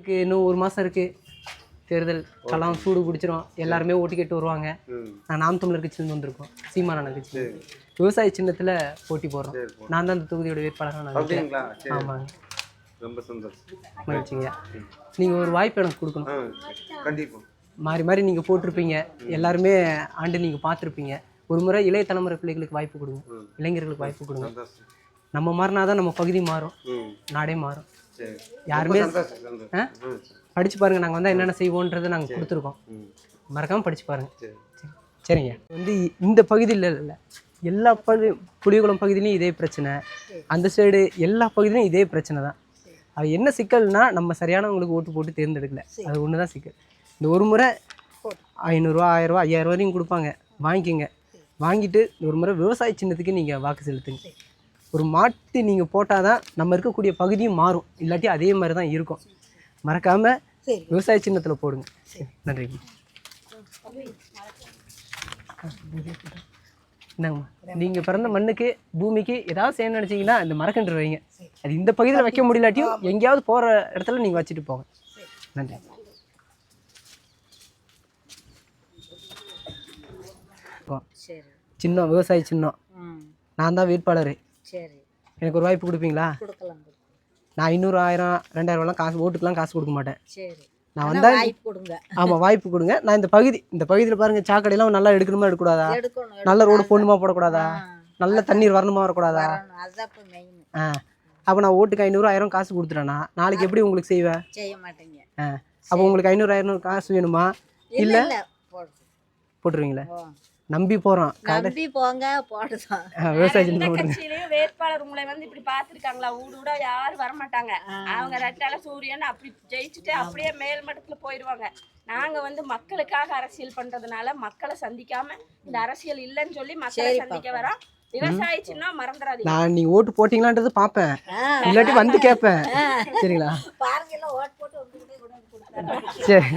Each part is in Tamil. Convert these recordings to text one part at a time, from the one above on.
தேர்தலுக்கு இன்னும் 1 மாதம் இருக்குது. தேர்தல் களம் சூடு பிடிச்சிரும், எல்லாருமே ஓட்டு கேட்டு வருவாங்க. நான் நாம் தமிழர் கட்சியிலேருந்து வந்திருக்கோம், சீமானண்ணன் கட்சி. விவசாய சின்னத்தில் போட்டி போடுறோம். நான் தான் அந்த தொகுதியோட வேட்பாளராக நான் இருக்கேன். ஆமாங்க, ரொம்ப சந்தோஷம். மகிழ்ச்சிங்க. நீங்கள் ஒரு வாய்ப்பு எனக்கு கொடுக்கணும். கண்டிப்பாக மாறி மாறி நீங்கள் போட்டிருப்பீங்க, எல்லாருமே ஆண்டு நீங்கள் பார்த்துருப்பீங்க. ஒரு முறை இளைய தலைமுறை பிள்ளைகளுக்கு வாய்ப்பு கொடுங்க, இளைஞர்களுக்கு வாய்ப்பு கொடுங்க. நம்ம மாறினா தான் நம்ம பகுதி மாறும், நாடே மாறும். யாருமே படித்து பாருங்கள், நாங்கள் வந்தால் என்னென்ன செய்வோன்றதை நாங்கள் கொடுத்துருக்கோம். மறக்காமல் படித்து பாருங்கள். சரிங்க. வந்து இந்த பகுதியில் இல்லை, எல்லா புலிகுளம் பகுதியிலையும் இதே பிரச்சனை, அந்த சைடு எல்லா பகுதியிலையும் இதே பிரச்சனை தான். அது என்ன சிக்கல்னா, நம்ம சரியானவங்களுக்கு ஓட்டு போட்டு தேர்ந்தெடுக்கல, அது ஒன்று தான் சிக்கல். இந்த ஒரு முறை 500 1000 5000 வரையும் கொடுப்பாங்க, வாங்கிக்கோங்க. வாங்கிட்டு ஒரு முறை விவசாய சின்னத்துக்கு நீங்கள் வாக்கு செலுத்துங்க. ஒரு மாட்டு நீங்கள் போட்டால் தான் நம்ம இருக்கக்கூடிய பகுதியும் மாறும், இல்லாட்டி அதே மாதிரி தான் இருக்கும். மறக்காமல் விவசாய சின்னத்தில் போடுங்க. நன்றி. என்னங்கம்மா, நீங்கள் பிறந்த மண்ணுக்கு பூமிக்கு ஏதாவது செய்யணும்னு நினச்சிங்கன்னா இந்த மரக்கன்று வைங்க. அது இந்த பகுதியில் வைக்க முடியலாட்டியும் எங்கேயாவது போகிற இடத்துல நீங்கள் வச்சுட்டு போங்க. நன்றி. சின்னம், விவசாய சின்னம், நான் தான் வேட்பாளர். எனக்கு ஒரு வாய்ப்பு கொடுப்பீங்களா? நான் 500 1000 2000 காசு ஓட்டுக்கெலாம் காசு கொடுக்க மாட்டேன். நான் வந்தால் ஆமாம் வாய்ப்பு கொடுங்க. நான் இந்த பகுதியில் பாருங்கள், சாக்கடையெல்லாம் நல்லா எடுக்கணுமா எடுக்கக்கூடாதா? நல்ல ரோடு போடணுமா போடக்கூடாதா? நல்ல தண்ணீர் வரணுமா வரக்கூடாதா? அப்போ நான் ஓட்டுக்கு 500 1000 காசு கொடுத்துட்டேன்னா நாளைக்கு எப்படி உங்களுக்கு செய்வேன்? அப்போ உங்களுக்கு 500 1000 காசு வேணுமா? இல்லை போட்டுருவீங்களா? நம்பி போறோம், நம்பி போங்க போடுறோம். கட்சியிலயும் வேட்பாளர் உங்களை வந்து இப்படி பாத்துருக்காங்களா? ஊட யாரும் வரமாட்டாங்க. அவங்க ரெட்டால சூரியன் அப்படி ஜெயிச்சுட்டு அப்படியே மேல் மட்டத்துல போயிடுவாங்க. நாங்க வந்து மக்களுக்காக அரசியல் பண்றதுனால மக்களை சந்திக்காம இந்த அரசியல் இல்லைன்னு சொல்லி மக்களை சந்திக்க வரோம். விவசாய சின்ன மறந்துடாதீங்க. நான் நீங்க ஓட்டு போட்டீங்களான்றது பாப்பேன், இல்லாட்டி வந்து கேட்பேன். சரிங்களா? சரி,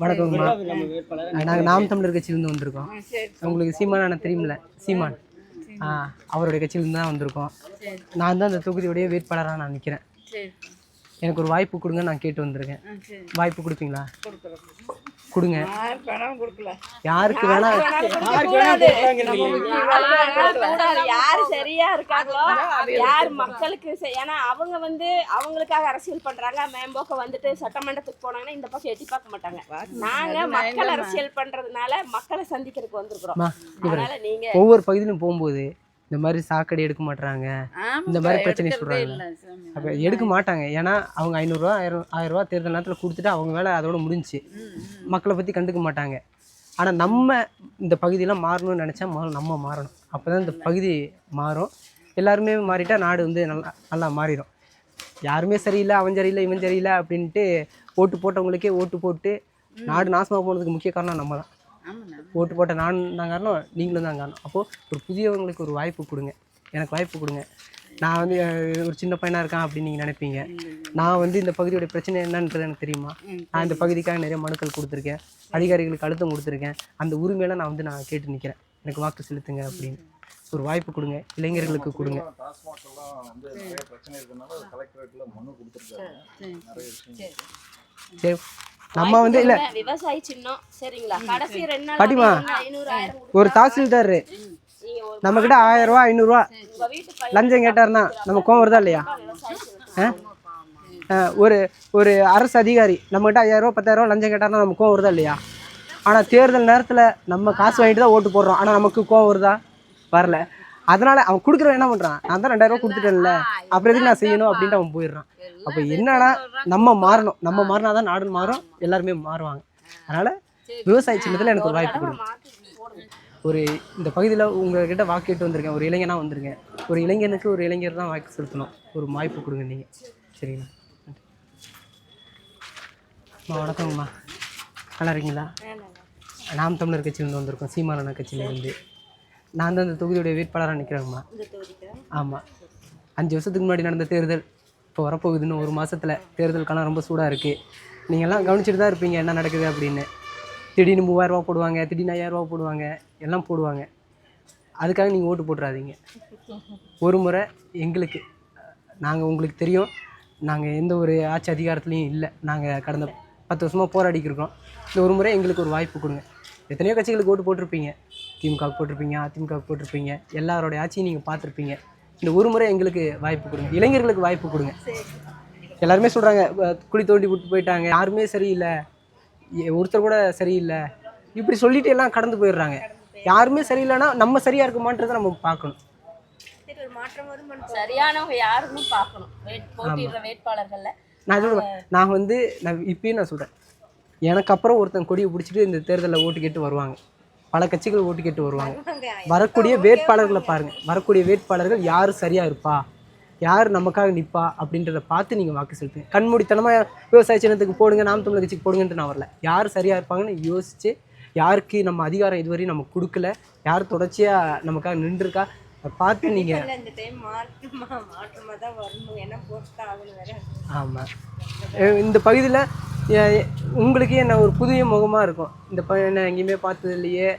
வணக்கம்மா. நாங்கள் நாம் தமிழர் கட்சியிலேருந்து வந்திருக்கோம். உங்களுக்கு சீமான் தெரியுமில்ல, சீமான், அவருடைய கட்சியிலேருந்து தான் வந்திருக்கோம். நான் தான் அந்த தொகுதியுடைய வேட்பாளராக நான் நிற்கிறேன். எனக்கு ஒரு வாய்ப்பு கொடுங்க, நான் கேட்டு வந்திருக்கேன். வாய்ப்பு கொடுப்பீங்களா? கொடுங்க. யாருக்கு வேணா, யாரு சரியா இருக்காங்களோ, யார் மக்களுக்கு, ஏன்னா அவங்க வந்து அவங்களுக்காக அரசியல் பண்றாங்க. மேம்போக்க வந்துட்டு சட்டமன்றத்துக்கு போனாங்கன்னா இந்த பக்கம் எட்டி பார்க்க மாட்டாங்க. நாங்க மக்கள் அரசியல் பண்றதுனால மக்களை சந்திக்கிறதுக்கு வந்திருக்கிறோம். அதனால நீங்க ஒவ்வொரு பகுதியிலும் போகும்போது இந்த மாதிரி சாக்கடை எடுக்க மாட்டாங்க, இந்த மாதிரி பிரச்சனை சொல்றாங்க. அப்போ எடுக்க மாட்டாங்க, ஏன்னா அவங்க 500 1000 ரூபா தேர்தல் நேரத்தில் கொடுத்துட்டு அவங்க வேலை அதோட முடிஞ்சிச்சு. மக்களை பற்றி கண்டுக்க மாட்டாங்க. ஆனால் நம்ம இந்த பகுதியெல்லாம் மாறணும்னு நினச்சா நம்ம மாறணும். அப்போ தான் இந்த பகுதி மாறும். எல்லாருமே மாறிட்டா நாடு வந்து நல்லா மாறிடும். யாருமே சரியில்லை, அவன் சரியில்லை, இவன் சரியில்லை அப்படின்ட்டு ஓட்டு போட்டவங்களுக்கே ஓட்டு போட்டு நாடு நாசமாக போனதுக்கு முக்கிய காரணம் நம்ம தான். ஓட்டு போட்ட நான் தான் காரணம், நீங்களும் தான் காரணம். அப்போது ஒரு புதியவங்களுக்கு ஒரு வாய்ப்பு கொடுங்க, எனக்கு வாய்ப்பு கொடுங்க. நான் வந்து ஒரு சின்ன பையனாக இருக்கேன் அப்படின்னு நீங்கள் நினைப்பீங்க. நான் வந்து இந்த பகுதியோட பிரச்சனை என்னன்றது எனக்கு தெரியுமா? நான் இந்த பகுதிக்காக நிறைய மனுக்கள் கொடுத்துருக்கேன், அதிகாரிகளுக்கு அழுத்தம் கொடுத்துருக்கேன். அந்த உரிமையில நான் கேட்டு நிற்கிறேன், எனக்கு வாக்கு செலுத்துங்க அப்படின்னு. ஒரு வாய்ப்பு கொடுங்க, இளைஞர்களுக்கு கொடுங்க. சரி, நம்ம வந்து இல்லை விவசாய சின்னம் சரிங்களா? கடைசி 2 நாள் பாட்டிமா, ஒரு தாசில்தார் நம்ம கிட்ட 1000 ரூபா 500 ரூபா லஞ்சம் கேட்டாருன்னா நம்ம கோவம் வருதா இல்லையா? ஒரு அரசு அதிகாரி நம்மகிட்ட 5000 ரூபா 10000 ரூபா லஞ்சம் கேட்டாருன்னா நம்ம கோவம் வருதா இல்லையா? ஆனால் தேர்தல் நேரத்தில் நம்ம காசு வாங்கிட்டு தான் ஓட்டு போடுறோம், ஆனால் நமக்கு கோவம் வருதா? வரல. அதனால அவன் கொடுக்குறவன் என்ன பண்ணுறான், நான் தான் 2000 ரூபா கொடுத்துட்டேன்ல, அப்புறம் எதுக்கு நான் செய்யணும் அப்படின்ட்டு அவன் போயிடுறான். அப்போ என்னன்னா, நம்ம மாறணும், நம்ம மாறினா தான் நாடு மாறும், எல்லாருமே மாறுவாங்க. அதனால் விவசாய சின்னத்தில் எனக்கு ஒரு வாய்ப்பு கொடுங்க. ஒரு இந்த பகுதியில் உங்கள்கிட்ட வாக்கு கேட்டு வந்திருக்கேன், ஒரு இளைஞனாக வந்திருக்கேன். ஒரு இளைஞனுக்கு ஒரு இளைஞர் தான் வாக்கு செலுத்தணும். ஒரு வாய்ப்பு கொடுங்க நீங்கள். சரிங்களா? வணக்கங்கம்மா, நல்லா இருக்கீங்களா? நாம் தமிழர் கட்சியிலேருந்து வந்திருக்கோம், சீமானண்ணன் கட்சியிலேருந்து. நான் தான் இந்த தொகுதியுடைய வேட்பாளராக நிற்கிறேங்கம்மா. ஆமாம், 5 வருஷத்துக்கு முன்னாடி நடந்த தேர்தல் இப்போ வரப்போகுது. இன்னும் 1 மாதத்தில் தேர்தல் காலம் ரொம்ப சூடாக இருக்குது. நீங்கள்லாம் கவனிச்சுட்டு தான் இருப்பீங்க என்ன நடக்குது அப்படின்னு. திடீர்னு 3000 ரூபா போடுவாங்க, திடீர்னு 5000 ரூபா போடுவாங்க, எல்லாம் போடுவாங்க. அதுக்காக நீங்கள் ஓட்டு போட்டுறாதீங்க. ஒரு முறை எங்களுக்கு நாங்கள் உங்களுக்கு தெரியும், நாங்கள் எந்த ஒரு ஆட்சி அதிகாரத்துலேயும் இல்லை. நாங்கள் கடந்த 10 வருஷமாக போராடிக்கிருக்கோம். இந்த ஒரு முறை எங்களுக்கு ஒரு வாய்ப்பு கொடுங்க. எத்தனையோ கட்சிகளுக்கு ஓட்டு போட்டிருப்பீங்க, திமுகவுக்கு போட்டிருப்பீங்க, அதிமுகவுக்கு போட்டிருப்பீங்க, எல்லாரோடைய ஆட்சியும் நீங்கள் பார்த்துருப்பீங்க. இந்த ஒரு முறை எங்களுக்கு வாய்ப்பு கொடுங்க, இளைஞர்களுக்கு வாய்ப்பு கொடுங்க. எல்லாருமே சொல்கிறாங்க குழி தோண்டி விட்டு போயிட்டாங்க, யாருமே சரியில்லை, ஒருத்தர் கூட சரியில்லை, இப்படி சொல்லிட்டு எல்லாம் கடந்து போயிடுறாங்க. யாருமே சரியில்லைன்னா நம்ம சரியாக இருக்குமான்றதை நம்ம பார்க்கணும். சரியானவங்க யாருன்னு பார்க்கணும். போட்டியிடுற வேட்பாளர்கள்ல நான் இப்பயும் நான் சொல்கிறேன், எனக்கு அப்புறம் ஒருத்தன் கொடியை பிடிச்சிட்டு இந்த தேர்தலில் ஓட்டு கேட்டு வருவாங்க, பல கட்சிகள் ஓட்டு கேட்டு வருவாங்க. வரக்கூடிய வேட்பாளர்களை பாருங்கள், வரக்கூடிய வேட்பாளர்கள் யார் சரியாக இருப்பா, யார் நமக்காக நிற்பா அப்படின்றத பார்த்து நீங்கள் வாக்கு செலுத்துங்க. கண்மூடித்தனமாக விவசாய சின்னத்துக்கு போடுங்க, நாம் தமிழர் கட்சிக்கு போடுங்கன்ட்டு நான் வரல. யார் சரியாக இருப்பாங்கன்னு யோசித்து, யாருக்கு நம்ம அதிகாரம் இதுவரையும் நம்ம கொடுக்கல, யார் தொடர்ச்சியாக நமக்காக நின்றுருக்கா பார்த்து நீங்கள். ஆமாம், இந்த பகுதியில் உங்களுக்கே என்ன ஒரு புதிய முகமாக இருக்கும். இந்த பையனை எங்கேயுமே பார்த்தது இல்லையே,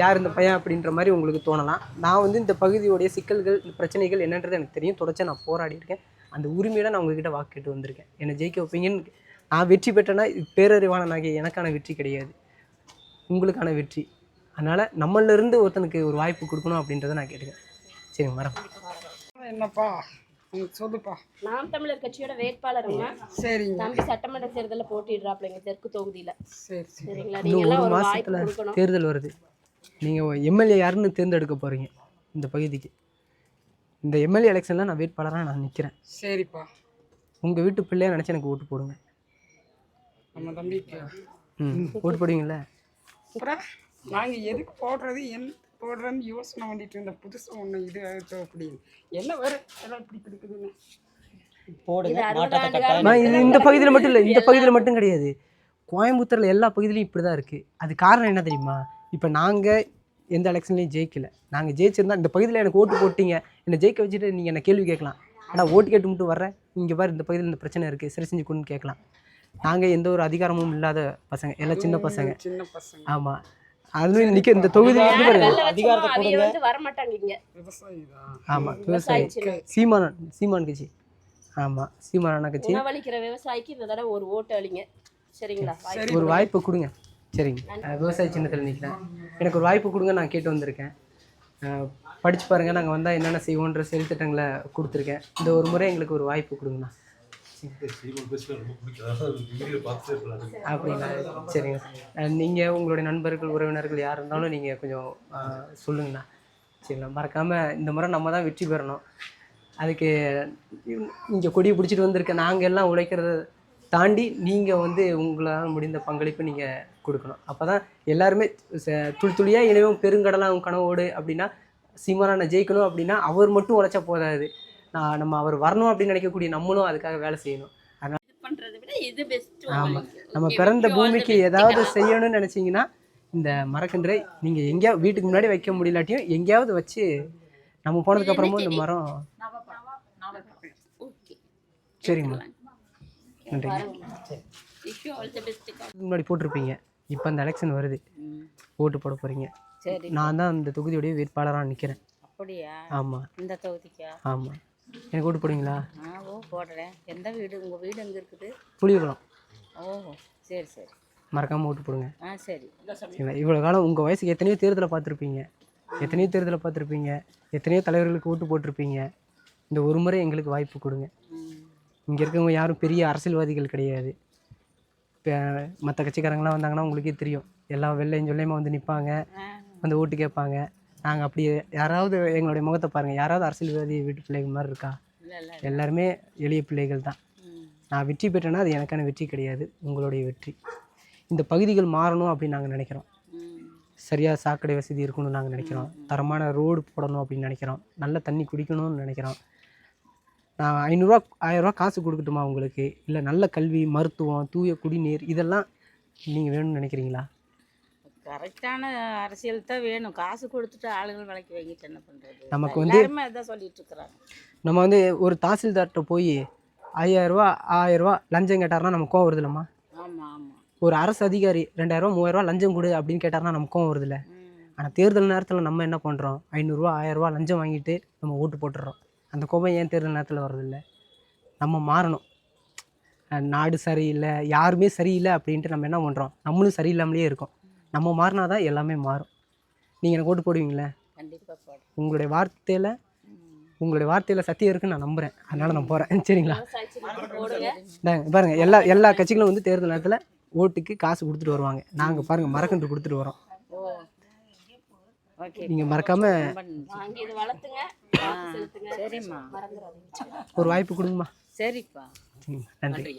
யார் இந்த பையன் அப்படின்ற மாதிரி உங்களுக்கு தோணலாம். நான் இந்த பகுதியோடைய சிக்கல்கள், இந்த பிரச்சனைகள் என்னன்றது எனக்கு தெரியும். தொடர்ச்சியாக நான் போராடி இருக்கேன். அந்த உரிமையோட நான் உங்ககிட்ட வாக்கு கேட்டு வந்திருக்கேன். என்னை ஜெயிக்க வைப்பீங்கன்னு. நான் வெற்றி பெற்றேன்னா பேரறிவாளனாகிய எனக்கான வெற்றி கிடையாது, உங்களுக்கான வெற்றி. அதனால் நம்மளிருந்து ஒருத்தனுக்கு ஒரு வாய்ப்பு கொடுக்கணும் அப்படின்றத நான் கேட்டுக்கேன். சரிங்க மேடம். என்னப்பா சொல்லுப்பா. நாம் தமிழர் கட்சியோட வேட்பாளருங்க. சரிங்க. தம்பி சட்டமன்ற தேர்தலில் போட்டிடுறாப்லைங்க தெற்கு தொகுதியில். சரி சரிங்களா? இன்னும் ஒரு மாதத்தில் தேர்தல் வருது. நீங்கள் எம்எல்ஏ யாருன்னு தேர்ந்தெடுக்க போகிறீங்க இந்த பகுதிக்கு. இந்த எம்எல்ஏ எலெக்ஷனில் நான் வேட்பாளராக நான் நிற்கிறேன். சரிப்பா. உங்கள் வீட்டு பிள்ளையா நினச்சி எனக்கு ஓட்டு போடுங்க. நம்ம தம்பிக்கு ஓட்டு போடுவீங்களா? அப்புறம் நாங்கள் எதுக்கு போடுறது, என்ன போடுறேன்னு யோசனை பண்ணிட்டு இருந்த புதுசாக ஒன்று இது அப்படின்னு என்ன வேறு எல்லாம் இப்படி கிடைக்குதுன்னு இந்த பகுதியில் மட்டும் இல்லை, இந்த பகுதியில் மட்டும் கிடையாது, கோயம்புத்தூரில் எல்லா பகுதியிலையும் இப்படி தான் இருக்குது. அது காரணம் என்ன தெரியுமா? இப்போ நாங்கள் எந்த எலெக்ஷன்லையும் ஜெயிக்கலை. நாங்கள் ஜெயிச்சிருந்தா இந்த பகுதியில் எனக்கு ஓட்டு போட்டிங்க, என்னை ஜெயிக்க வச்சுட்டு நீங்கள் என்ன கேள்வி கேட்கலாம். ஆனால் ஓட்டு கேட்டு மட்டும் வர்றேன், இங்கே பாரு இந்த பகுதியில் இந்த பிரச்சனை இருக்குது, சரி செஞ்சு கொண்டு கேட்கலாம். நாங்கள் எந்த ஒரு அதிகாரமும் இல்லாத பசங்க, எல்லாம் சின்ன பசங்க. ஆமாம், அதுவும் இன்னைக்கு இந்த தொகுதி அதிகாரத்தை கொடுங்க வர மாட்டாங்க இங்க. விவசாயி தான். ஆமாம், விவசாயி. சீமான் கட்சி. ஆமாம், சீமான் கட்சி. உணவளிக்கிற விவசாயிக்கு இந்த தடவை ஒரு ஓட்டு அளிங்க. சரிங்களா? ஒரு வாய்ப்பு கொடுங்க. சரிங்க, விவசாய சின்னத்தில் நிற்கிறேன், எனக்கு ஒரு வாய்ப்பு கொடுங்க. நான் கேட்டு வந்திருக்கேன், படித்து பாருங்கள், நாங்கள் வந்தால் என்னென்ன செய்வோன்ற செயல்திட்டங்களை கொடுத்துருக்கேன். இந்த ஒரு முறை எங்களுக்கு ஒரு வாய்ப்பு கொடுங்கண்ணா. அப்படிங்களா? சரிங்க. நீங்கள் உங்களுடைய நண்பர்கள், உறவினர்கள் யார் இருந்தாலும் நீங்கள் கொஞ்சம் சொல்லுங்கண்ணா. சரிங்களா? மறக்காமல் இந்த முறை நம்ம தான் வெற்றி பெறணும். அதுக்கு இங்கே கொடியை பிடிச்சிட்டு வந்திருக்க நாங்கள் எல்லாம் உழைக்கிறத தாண்டி நீங்கள் உங்களால் முடிந்த பங்களிப்பு நீங்கள் கொடுக்கணும். அப்போ தான் எல்லாருமே துளி துளியாக இணைவும் பெருங்கடலாம் கனவோடு அப்படின்னா, சீமானை ஜெயிக்கணும் அப்படின்னா அவர் மட்டும் உழைச்சா போதாது, நம்ம அவர் வரணும் அப்படின்னு நினைக்கக்கூடிய நம்மளும் அதுக்காக வேலை செய்யணும். அதனால் ஆமாம், நம்ம பிறந்த பூமிக்கு ஏதாவது செய்யணும்னு நினச்சிங்கன்னா இந்த மரக்கன்றை நீங்கள் எங்கேயாவது வீட்டுக்கு முன்னாடி வைக்க முடியலாட்டியும் எங்கேயாவது வச்சு நம்ம போனதுக்கப்புறமும் இந்த மரம். சரிங்கம்மா, நன்றி. முன்னாடி போட்டிருப்பீங்க, இப்போ இந்த எலெக்ஷன் வருது, ஓட்டு போட போகிறீங்க. நான் தான் இந்த தொகுதியுடைய வேட்பாளராக நிற்கிறேன். அப்படியா? ஆமாம். இந்த தொகுதிக்கா? ஆமாம். எனக்கு ஓட்டு போடுவீங்களா? போடுறேன். எந்த வீடு? உங்கள் வீடு எங்கே இருக்குது? புளியகுளம். ஓ, சரி சரி. மறக்காமல் ஓட்டு போடுங்க. சரி. சரிங்களா? இவ்வளோ காலம் உங்கள் வயசுக்கு எத்தனையோ தேர்தலை பார்த்துருப்பீங்க, எத்தனையோ தலைவர்களுக்கு ஓட்டு போட்டிருப்பீங்க. இந்த ஒரு முறை எங்களுக்கு வாய்ப்பு கொடுங்க. இங்கே இருக்கவங்க யாரும் பெரிய அரசியல்வாதிகள் கிடையாது. இப்போ மற்ற கட்சிக்காரங்களாம் வந்தாங்கன்னா உங்களுக்கே தெரியும், எல்லாம் வெள்ளையும் சொல்லையுமா நிற்பாங்க, ஓட்டு கேட்பாங்க. நாங்கள் அப்படி யாராவது எங்களுடைய முகத்தை பாருங்கள், யாராவது அரசியல்வாதி வீட்டு பிள்ளைகள் மாதிரி இருக்கா? எல்லாருமே எளிய பிள்ளைகள் தான். நான் வெற்றி பெற்றேன்னா அது எனக்கான வெற்றி கிடையாது, உங்களுடைய வெற்றி. இந்த பகுதிகள் மாறணும் அப்படின்னு நாங்கள் நினைக்கிறோம். சரியாக சாக்கடை வசதி இருக்கணும்னு நாங்கள் நினைக்கிறோம், தரமான ரோடு போடணும் அப்படின்னு நினைக்கிறோம், நல்ல தண்ணி குடிக்கணும்னு நினைக்கிறோம். நான் 500 1000 காசு கொடுக்கட்டுமா உங்களுக்கு? இல்லை நல்ல கல்வி, மருத்துவம், தூய குடிநீர் இதெல்லாம் நீங்கள் வேணும்னு நினைக்கிறீங்களா? கரெக்டான அரசியல் தான் வேணும். காசு கொடுத்துட்டு ஆளுகள் விலைக்கு வாங்கிட்டு என்ன பண்ணுறது? நமக்கு எல்லாருமே அதான் சொல்லிட்டு இருக்கிறாங்க. நம்ம ஒரு தாசில்தார்கிட்ட போய் 5000 1000 லஞ்சம் கேட்டார்னா நமக்கு கோவம் வருதுல்லம்மா? ஆமாம் ஆமாம். ஒரு அரசு அதிகாரி 2000 3000 லஞ்சம் கொடு அப்படின்னு கேட்டார்னா நமக்கு கோவம் வருதுல்ல? ஆனால் தேர்தல் நேரத்தில் நம்ம என்ன பண்ணுறோம்? 500 1000 லஞ்சம் வாங்கிட்டு நம்ம ஓட்டு போட்டுடுறோம். அந்த கோபம் ஏன் தேர்தல் நேரத்தில் வர்றதில்ல? நம்ம மாறணும். நாடு சரியில்லை, யாருமே சரியில்லை அப்படின்ட்டு நம்ம என்ன பண்ணுறோம்? நம்மளும் சரியில்லாமலே இருக்கோம். நம்ம மாறினா தான் எல்லாமே மாறும். நீங்கள் எனக்கு ஓட்டு போடுவீங்களே? கண்டிப்பாக போடுறேன். உங்களுடைய வார்த்தையில் சத்தியம் இருக்குன்னு நான் நம்புகிறேன். அதனால் நான் போகிறேன். சரிங்களா? பாருங்கள், எல்லா கட்சிகளும் வந்து தேர்தல் நேரத்தில் ஓட்டுக்கு காசு கொடுத்துட்டு வருவாங்க. நாங்கள் பாருங்கள் மரக்கன்று கொடுத்துட்டு வரோம். ஓகே, நீங்கள் மறக்காமல் வாங்கி இதை வளர்த்துங்க, வாக்கு செலுத்துங்க. சரிம்மா, மறந்துடாதீங்க. ஒரு வாய்ப்பு கொடுங்கம்மா. சரிப்பா, நன்றி.